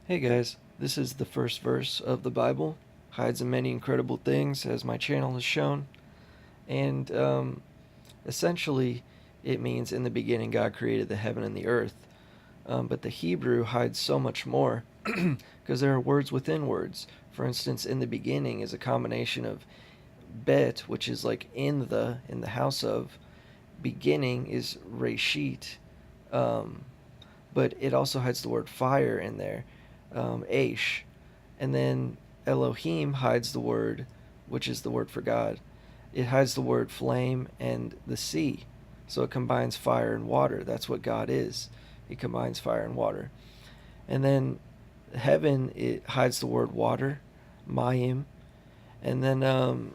Hey guys, this is the first verse of the Bible. Hides in many incredible things, as my channel has shown. And essentially, it means in the beginning God created the heaven and the earth. But the Hebrew hides so much more because there are words within words. For instance, in the beginning is a combination of bet, which is like in the house of. Beginning is reshit, um, but it also hides the word fire in there, Aish. And then Elohim hides the word, which is the word for God. It hides the word flame and the sea. So it combines fire and water. That's what God is. He combines fire and water. And then heaven, it hides the word water, mayim. And then the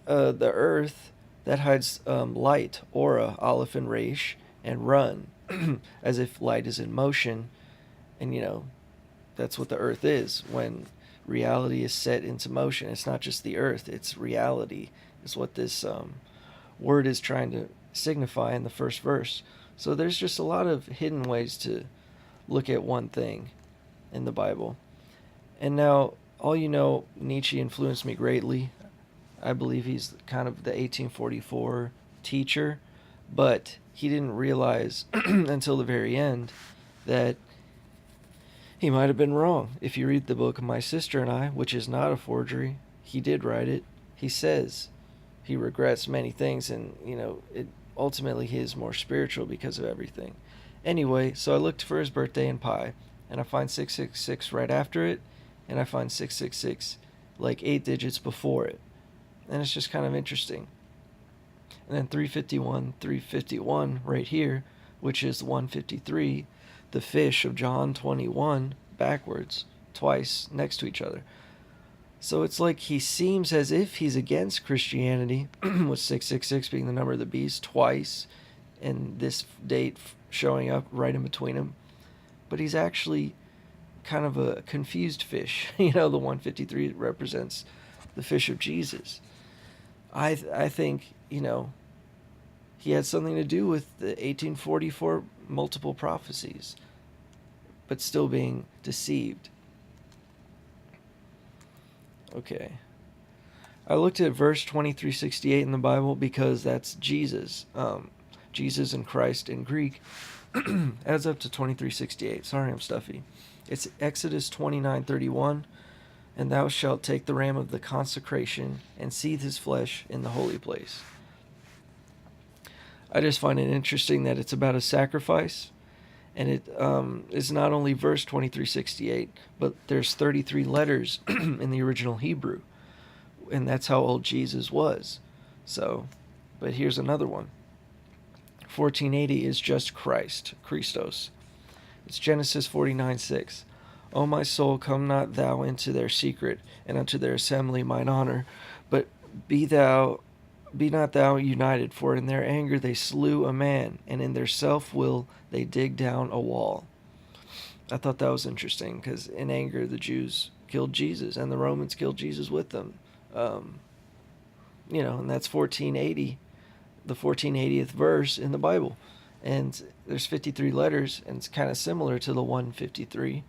earth, that hides light, aura, aleph and resh, and run, as if light is in motion. And, that's what the earth is when reality is set into motion. It's not just the earth, it's reality, is what this word is trying to signify in the first verse. So there's just a lot of hidden ways to look at one thing in the Bible. And now, all you know, Nietzsche influenced me greatly. I believe he's kind of the 1844 teacher, but he didn't realize until the very end that he might have been wrong. If you read the book My Sister and I, which is not a forgery, he did write it. He says he regrets many things, and it ultimately he is more spiritual because of everything. Anyway, so I looked for his birthday in pi, and I find 666 right after it, and I find 666 like 8 digits before it. And it's just kind of interesting. And then 351 right here, which is 153, the fish of John 21 backwards, twice next to each other. So it's like he seems as if he's against Christianity, with 666 being the number of the beast twice, and this date showing up right in between them. But he's actually kind of a confused fish. The 153 represents the fish of Jesus. I think, he had something to do with the 1844 multiple prophecies, but still being deceived. Okay. I looked at verse 2368 in the Bible because that's Jesus. Jesus and Christ in Greek adds up to 2368. Sorry, I'm stuffy. It's Exodus 29:31. And thou shalt take the ram of the consecration and seethe his flesh in the holy place. I just find it interesting that it's about a sacrifice, and it is not only verse 2368, but there's 33 letters in the original Hebrew, and that's how old Jesus was. So, but here's another one. 1480 is just Christ, Christos. It's Genesis 49:6. O my soul, come not thou into their secret, and unto their assembly mine honor, but be not thou united, for in their anger they slew a man, and in their self-will they dig down a wall. I thought that was interesting, because in anger the Jews killed Jesus, and the Romans killed Jesus with them. And that's 1480, the 1480th verse in the Bible. And there's 53 letters, and it's kind of similar to the 153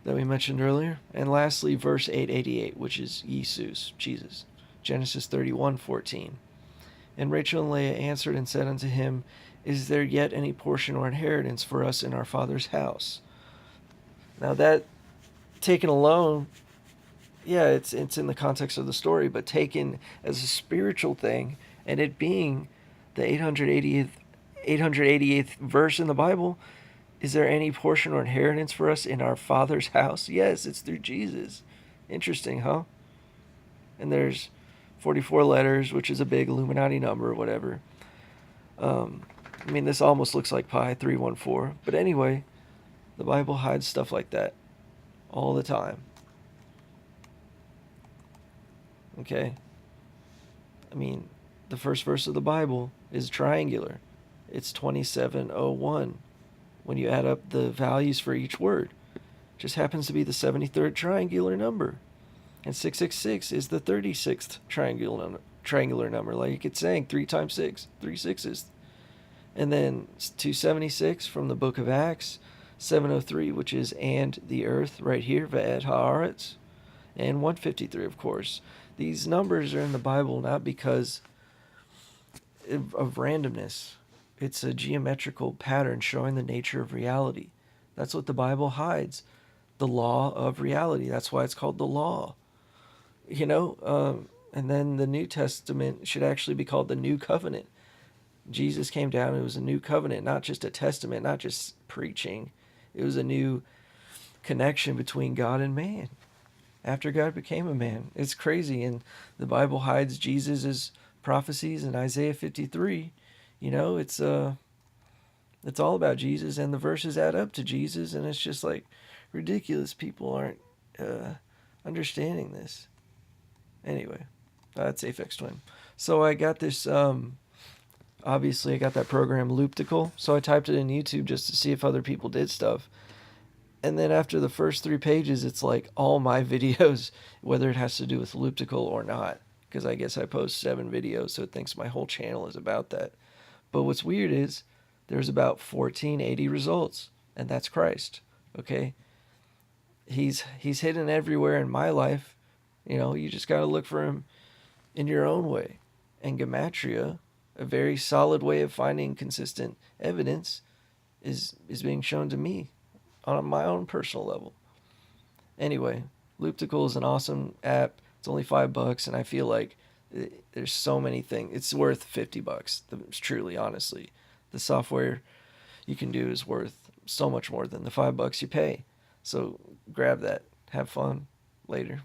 that we mentioned earlier. And lastly, verse 888, which is Jesus. Genesis 31:14. And Rachel and Leah answered and said unto him, Is there yet any portion or inheritance for us in our father's house? Now that, taken alone, yeah, it's in the context of the story, but taken as a spiritual thing, and it being the 888th verse in the Bible, is there any portion or inheritance for us in our Father's house? Yes, it's through Jesus. Interesting, huh? And there's 44 letters, which is a big Illuminati number or whatever. This almost looks like pi 314. But anyway, the Bible hides stuff like that all the time. Okay? The first verse of the Bible is triangular. It's 2701. When you add up the values for each word. It just happens to be the 73rd triangular number. And 666 is the 36th triangular number. Like it's saying 3 times 6, 3 sixes. And then 276 from the book of Acts, 703, which is and the earth right here, ve'et haaretz, and 153, of course. These numbers are in the Bible not because of randomness. It's a geometrical pattern showing the nature of reality. That's what the Bible hides. The law of reality. That's why it's called the law. And then the New Testament should actually be called the New Covenant. Jesus came down, it was a new covenant, not just a testament, not just preaching. It was a new connection between God and man after God became a man. It's crazy, and the Bible hides Jesus' prophecies in Isaiah 53. It's all about Jesus, and the verses add up to Jesus, and it's just like ridiculous. People aren't understanding this. Anyway, that's Aphex Twin. So I got this. Obviously, I got that program Looptical, so I typed it in YouTube just to see if other people did stuff. And then after the first 3 pages, it's like all my videos, whether it has to do with Looptical or not, because I guess I post 7 videos, so it thinks my whole channel is about that. But what's weird is there's about 1480 results, and that's Christ. Okay, he's hidden everywhere in my life. You just got to look for him in your own way. And Gematria, a very solid way of finding consistent evidence, is being shown to me on my own personal level. Anyway, Looptical is an awesome app. It's only $5, and I feel like there's so many things. It's worth $50. It's truly, honestly, the software you can do is worth so much more than the $5 you pay. So grab that. Have fun. Later.